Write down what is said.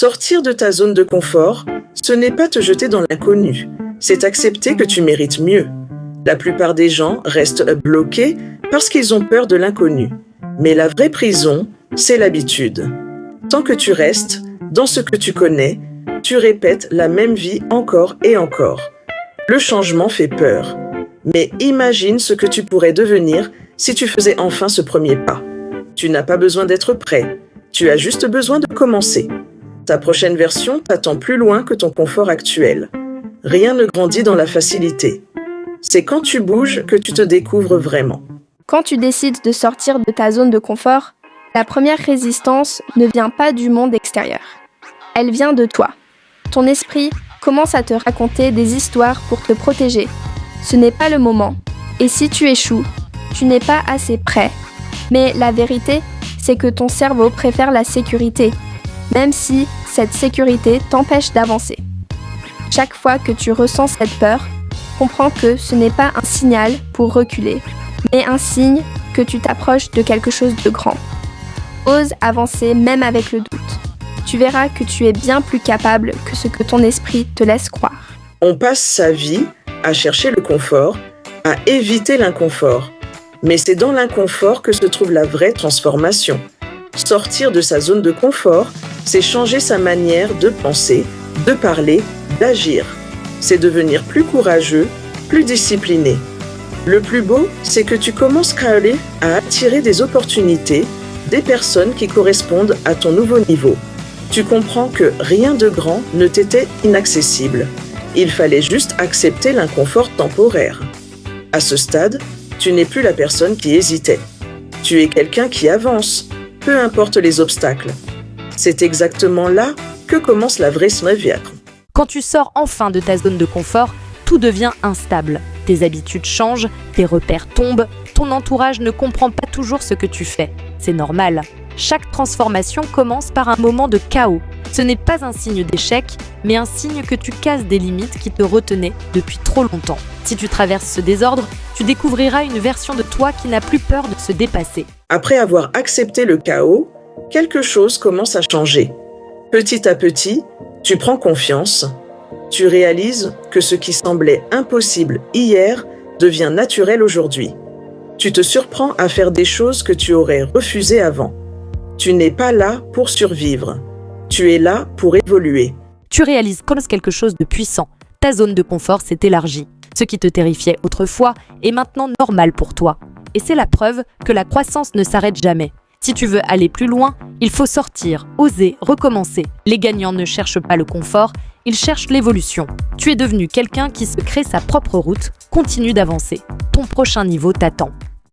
Sortir de ta zone de confort, ce n'est pas te jeter dans l'inconnu, c'est accepter que tu mérites mieux. La plupart des gens restent bloqués parce qu'ils ont peur de l'inconnu. Mais la vraie prison, c'est l'habitude. Tant que tu restes dans ce que tu connais, tu répètes la même vie encore et encore. Le changement fait peur. Mais imagine ce que tu pourrais devenir si tu faisais enfin ce premier pas. Tu n'as pas besoin d'être prêt. Tu as juste besoin de commencer. Ta prochaine version t'attend plus loin que ton confort actuel. Rien ne grandit dans la facilité. C'est quand tu bouges que tu te découvres vraiment. Quand tu décides de sortir de ta zone de confort, la première résistance ne vient pas du monde extérieur. Elle vient de toi. Ton esprit commence à te raconter des histoires pour te protéger. Ce n'est pas le moment. Et si tu échoues, tu n'es pas assez prêt. Mais la vérité, c'est que ton cerveau préfère la sécurité, même si cette sécurité t'empêche d'avancer. Chaque fois que tu ressens cette peur, comprends que ce n'est pas un signal pour reculer, mais un signe que tu t'approches de quelque chose de grand. Ose avancer même avec le doute. Tu verras que tu es bien plus capable que ce que ton esprit te laisse croire. On passe sa vie à chercher le confort, à éviter l'inconfort. Mais c'est dans l'inconfort que se trouve la vraie transformation. Sortir de sa zone de confort, c'est changer sa manière de penser, de parler, d'agir. C'est devenir plus courageux, plus discipliné. Le plus beau, c'est que tu commences à attirer des opportunités, des personnes qui correspondent à ton nouveau niveau. Tu comprends que rien de grand ne t'était inaccessible. Il fallait juste accepter l'inconfort temporaire. À ce stade, tu n'es plus la personne qui hésitait. Tu es quelqu'un qui avance, peu importe les obstacles. C'est exactement là que commence la vraie Smaviatre. Quand tu sors enfin de ta zone de confort, tout devient instable. Tes habitudes changent, tes repères tombent, ton entourage ne comprend pas toujours ce que tu fais. C'est normal. Chaque transformation commence par un moment de chaos. Ce n'est pas un signe d'échec, mais un signe que tu casses des limites qui te retenaient depuis trop longtemps. Si tu traverses ce désordre, tu découvriras une version de toi qui n'a plus peur de se dépasser. Après avoir accepté le chaos, quelque chose commence à changer. Petit à petit, tu prends confiance. Tu réalises que ce qui semblait impossible hier devient naturel aujourd'hui. Tu te surprends à faire des choses que tu aurais refusées avant. Tu n'es pas là pour survivre. Tu es là pour évoluer. Tu réalises quelque chose de puissant. Ta zone de confort s'est élargie. Ce qui te terrifiait autrefois est maintenant normal pour toi. Et c'est la preuve que la croissance ne s'arrête jamais. Si tu veux aller plus loin, il faut sortir, oser, recommencer. Les gagnants ne cherchent pas le confort, ils cherchent l'évolution. Tu es devenu quelqu'un qui se crée sa propre route, continue d'avancer. Ton prochain niveau t'attend.